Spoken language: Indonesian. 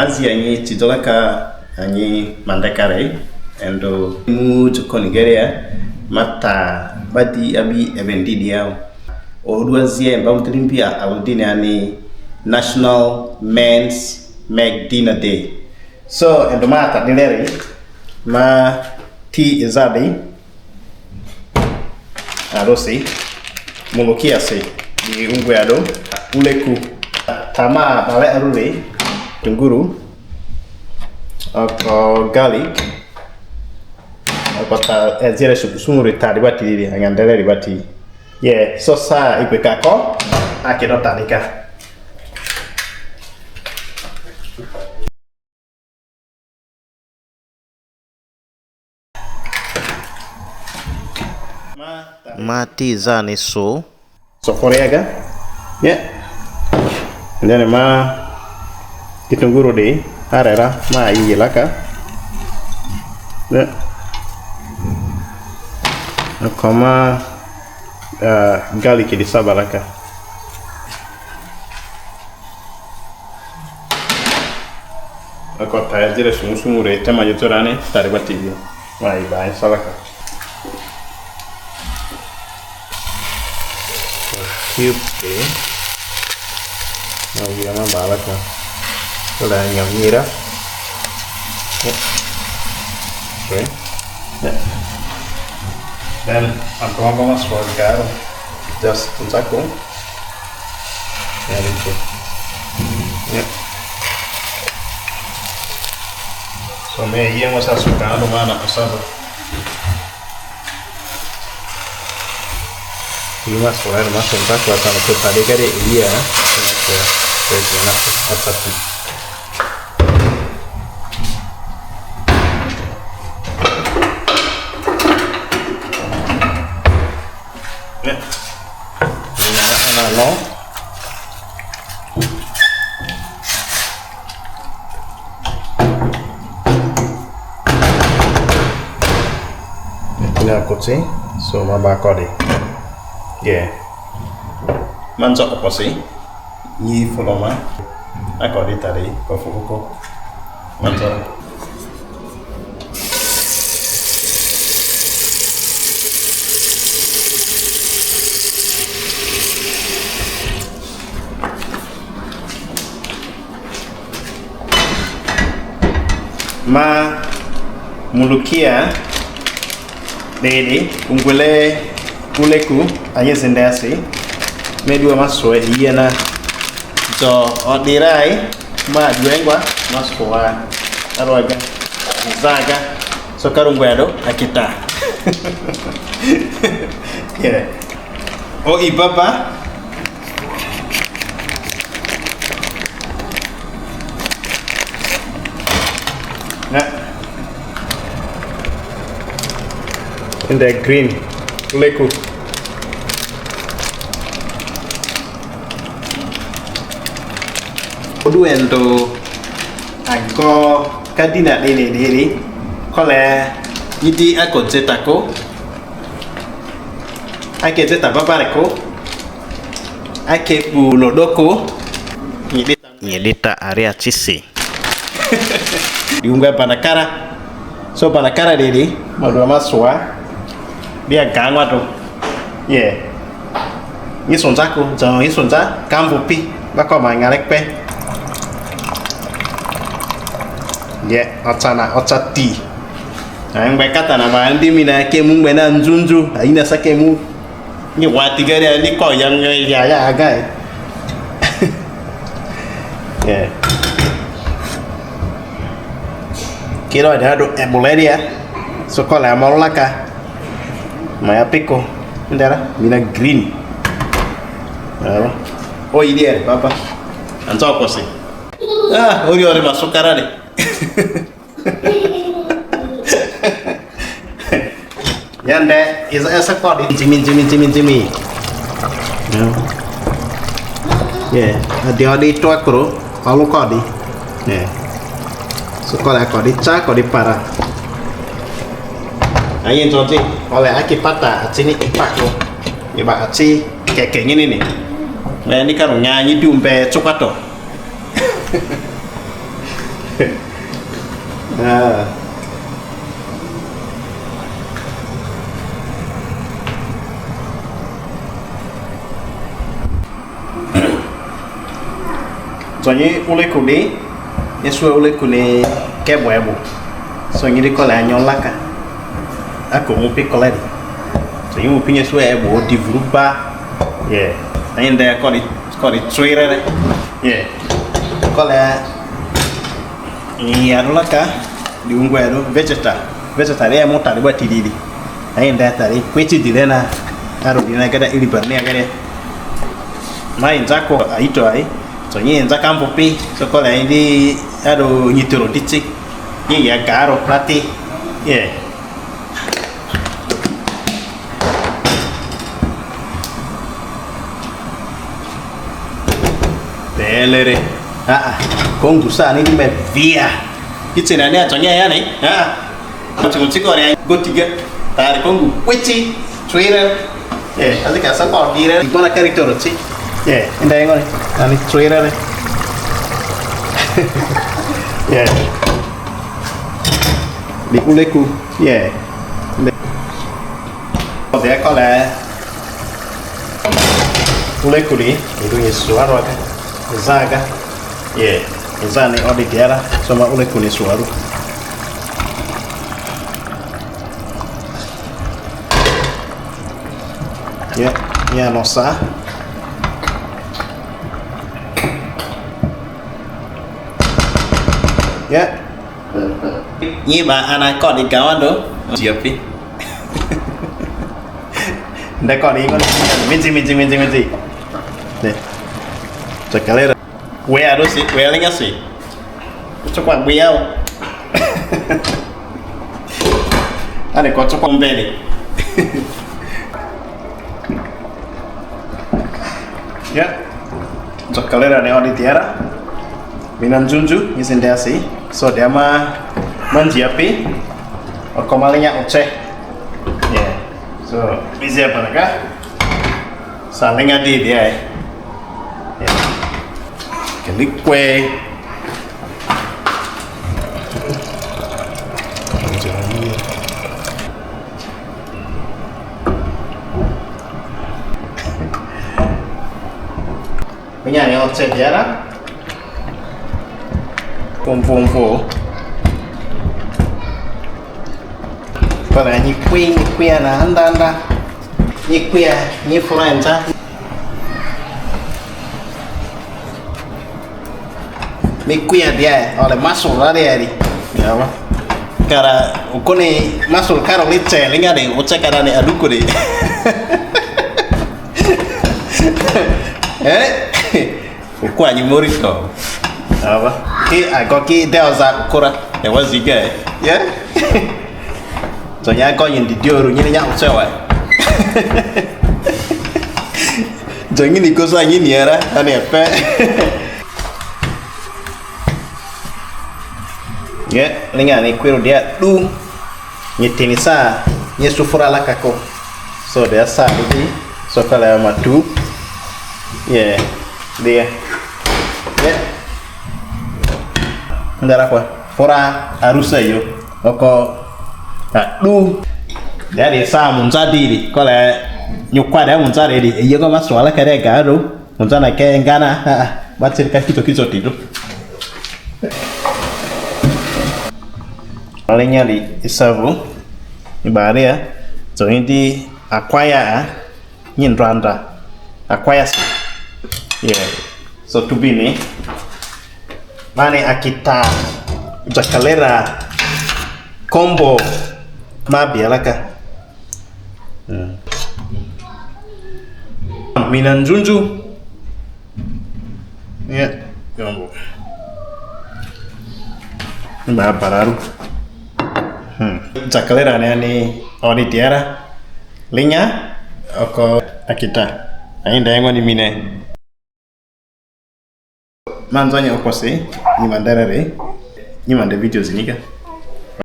Asia ni chidolaka ani mandakare endo mu to Nigeria mata badi abi ebendi dia oduazie mbamtrimpia awdini ani National Men's Make Dinner Day. So endo mata dinere ma ti izadi adosi Mulukhiyah se di Ugali Uleku tama bale arule tunguru garlic kota ezere sumuri tadi bati diri angandele bati so sa ikwekako akedo tadika mati zani so forega and then ma kitunguru de arera ma yilaka koma garlic di sabaraka akota yazire sumusumure tema yotorane taribati ma ibai salaka cube now we are balaka wala ngamira okay then aku mau masuk caro just un saco so me íamos açucando mana pasada y más poner más un saco hasta lo que parezca de día so mabakode manzo oposi ni fuloma akode tare ko fuko manzo ma Mulukhiyah Dede Ugali Uleku ayezendasi medua maswa hiena so odirai ma duengwa maswa arwaga zaga so karungwado Akhita o ibaba in the green Uleku oduendo ago kadina dele kole yidi akozetako akezeta babareko akebu lodoko nyelita area chisi diunga panakara so panakara dele madua maswa dia gangwa to yisonzako so yisonza kambupi bako mangalekpe otati ngwekata na bandi mina kemu ngwena nzunzu aina sakemu ni watigere ni ko yang ya gai kiro dado eboleria so kola Molokhia maya pico ndera mina green oh idiere papa anzo posi ori ore masukara de yande esa kodi jimi adi to akro alu kodi so kola kodi cha kodi para ayen tonti oleh akipata sini ipako iba aci kayak gini nih nah ini kan nyanyi diumpe cukato Nah. Soalnya Uleku ni, Yesus Uleku ni kebu-ebu. Soalnya di kolam nyolaka. Aku ngupi kolam. Soalnya ngupi Yesus ebu di vuruba. Yeah. Ini dia kau di trailer. Yeah. Kolam ini adalah kah di unggu itu vegetarian mau tadi buat tidi. Ini dia tadi kueci di mana. Aru di mana kada ili berni agaknya. Main Jako itu ay. Soalnya yang Zakam popi, sekolah ini aduh nyituro dicik. Ini ya karo pelatih. Yeah. Belere. Kombo sana ini via. Itu nanya soalnya ya nih. Macam-macam orang go tiga. Tarik Kombo, kueci, trailer. Yeah, asik asal kau kira. Di mana karakter sih? Yeah, ini yang mana? Ini trailer. Yeah. Di Uleku. Yeah. Dia kalau Uleku ni, itu ni suara kan? Zaga. Yeah. Zani odi tiara sama Uleku ni suara. Yeah, ya nosa. Ya. Ini anak kau di kawan tu. Siapa? Ndak kau ni kan? Minci. Nih. Jakalera. Where ada sih? Where lagi sih? Cukup biau. Ada kau cukup beli. Ya. Jakalera ni orang tiara. Minan junju ni sendiri. So dia mah menjiapi malingnya oceh. Yeah. So bisa apa nak? Saling adi dia. Yeah. Kelik kue. Penyanyi oceh dia lah. Kombo. Kalau ni kuih ana anda. Ni kuih, ni Franca. Ni kuih dia, oleh masuk lah dia ni. Ya apa? Karena aku ni masuk karo licin, linga ni, ucap karena ni aduku ni. Aku hanya murid kau. Apa? Aku dia usah kurang, ya wajib ya. Soalnya kau yang di dia orang ini yang cewek. Jangan ikut saya ini ya, aneh apa? Ya, linga ni kuiru dia tu, ni tenisa, ni sufura lah kako. So dia sah ini, so kalau matu, ya dia, ya. Ndara apa? Fora harus ayo. Oko lu dari sa munzadi di kalau nyukwa dia munzadi di iya kau masuk ala kare garu munzana ke ngana baca kaki kito tidur palingnya di isavu ibare ya so ini acquire nyin randa acquire yeah so to be ni mane Akhita Jakalera Kombo Madi alaka. Minan junju. Ya, Kombo. Ini baru. Jakalera ni ori tiara. Linya oko Akhita. Ini dah yang ni mine. Manzanya oko sih. Ni mandara re. Ni mandara video sini kan.